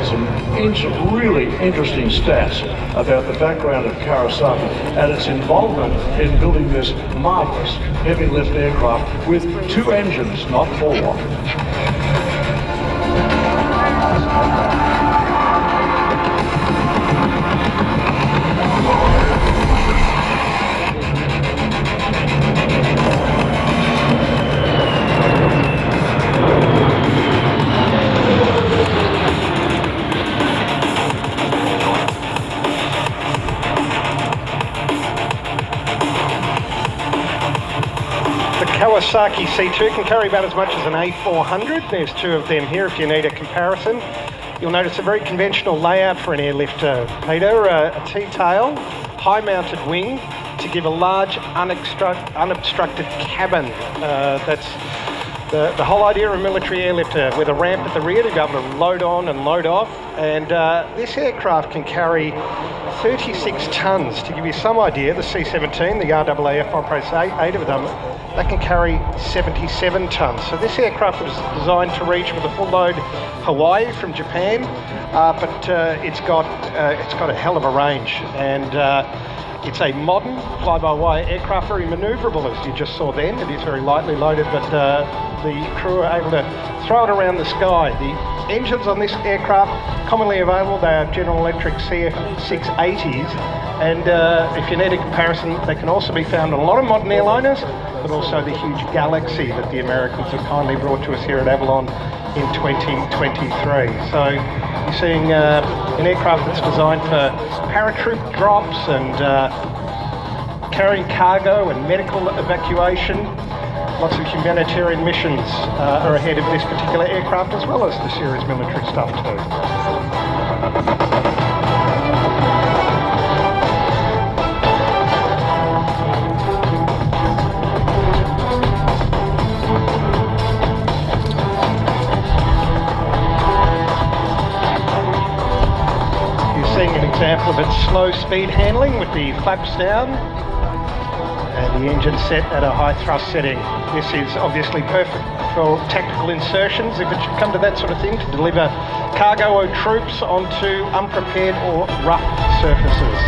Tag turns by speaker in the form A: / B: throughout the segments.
A: some really interesting stats about the background of Kawasaki and its involvement in building this marvellous heavy lift aircraft with 2 engines, not 4.
B: Kawasaki C-2 can carry about as much as an A400. There's 2 of them here if you need a comparison. You'll notice a very conventional layout for an airlifter, Peter. A T-tail, high-mounted wing to give a large unobstructed cabin. That's the whole idea of a military airlifter, with a ramp at the rear to be able to load on and load off. And this aircraft can carry 36 tonnes. To give you some idea, the C-17, the RAAF operates 8 of them. They can carry 77 tonnes. So this aircraft was designed to reach with a full load Hawaii from Japan, but it's got a hell of a range, and it's a modern fly-by-wire aircraft, very manoeuvrable as you just saw then. It is very lightly loaded, but the crew are able to throw it around the sky. The engines on this aircraft, commonly available, they are General Electric CF680s, and if you need a comparison, they can also be found on a lot of modern airliners, but also the huge Galaxy that the Americans have kindly brought to us here at Avalon in 2023. So you're seeing an aircraft that's designed for paratroop drops and carrying cargo and medical evacuation. Lots of humanitarian missions are ahead of this particular aircraft, as well as the serious military stuff too. Example of its slow speed handling with the flaps down and the engine set at a high thrust setting. This is obviously perfect for tactical insertions if it should come to that sort of thing, to deliver cargo or troops onto unprepared or rough surfaces.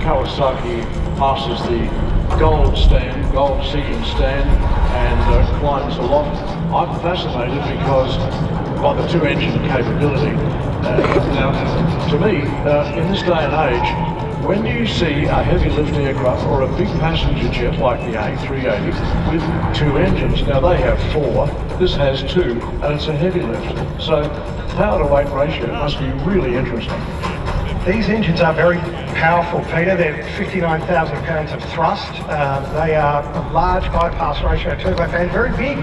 A: Kawasaki passes the gold seeking stand and climbs along. I'm fascinated because by the 2-engine capability. Now, to me, in this day and age, when you see a heavy lift aircraft or a big passenger jet like the A380 with 2 engines, now they have 4, this has 2, and it's a heavy lift. So power to weight ratio must be really interesting.
B: These engines are very powerful, Peter. They're 59,000 pounds of thrust. They are a large bypass ratio turbofan, very big,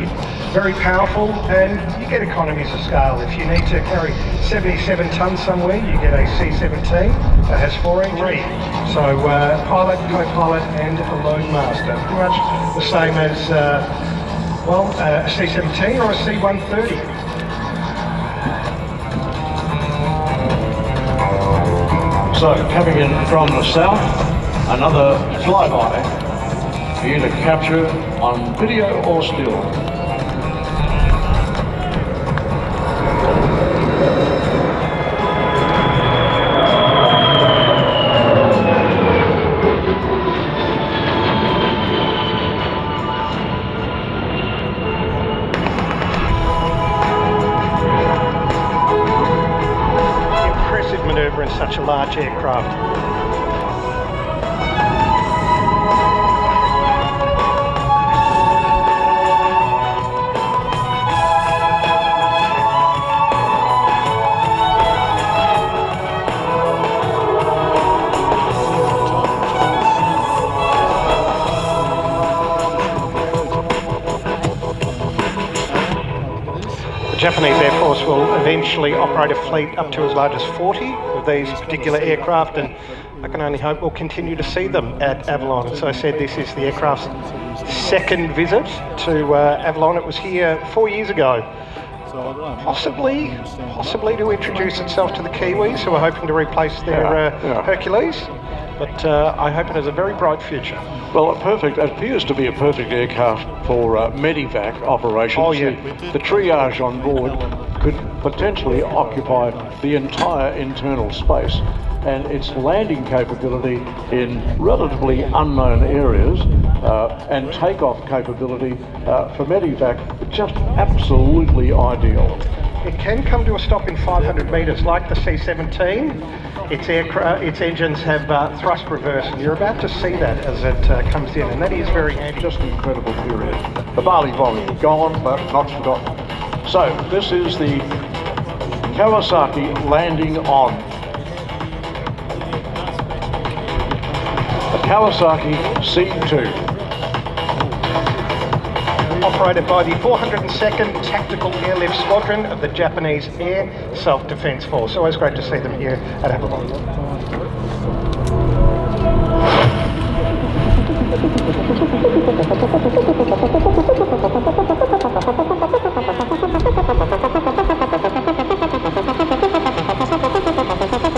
B: very powerful, and you get economies of scale. If you need to carry 77 tonnes somewhere, you get a C-17 that has 4 engines. So pilot, co-pilot, and a loadmaster. Pretty much the same as, a C-17 or a C-130.
A: So, coming in from the south, another flyby for you to capture on video or still.
B: In such a large aircraft. Japanese Air Force will eventually operate a fleet up to as large as 40 of these particular aircraft, and I can only hope we'll continue to see them at Avalon. As I said, this is the aircraft's second visit to Avalon. It was here 4 years ago, possibly to introduce itself to the Kiwis, who are hoping to replace their Hercules. But I hope it has a very bright future.
A: Well, it appears to be a perfect aircraft for medevac operations.
B: Oh, yeah.
A: The triage on board could potentially occupy the entire internal space, and its landing capability in relatively unknown areas and takeoff capability for medevac, just absolutely ideal.
B: It can come to a stop in 500 metres, like the C-17. Its engines have thrust reverse, and you're about to see that as it comes in, and that is very handy.
A: Just an incredible period. The barley volume gone, but not forgotten. So this is the Kawasaki landing on. The Kawasaki C-2.
B: Operated by the 402nd Tactical Airlift Squadron of the Japanese Air Self-Defense Force. Always great to see them here at Avalon.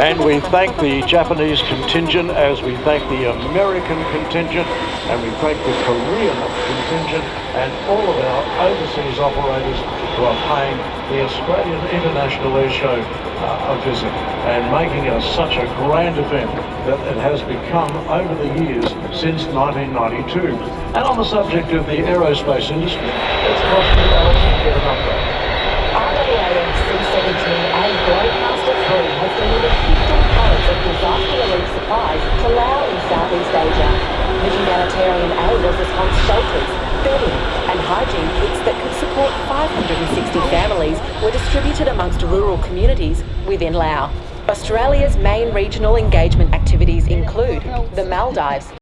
A: And we thank the Japanese contingent as we thank the American contingent, and we thank the Korean contingent and all of our overseas operators who are paying the Australian International Airshow a visit and making us such a grand event that it has become over the years since 1992. And on the subject of the aerospace industry, let's cross to Alison and get an update.
C: C-17A Globemaster 3 has delivered 15 pallets of disaster relief supplies to Laos in Southeast Asia. The humanitarian aid will response shelters, bedding and hygiene kits that could support 560 families were distributed amongst rural communities within Laos. Australia's main regional engagement activities include the Maldives,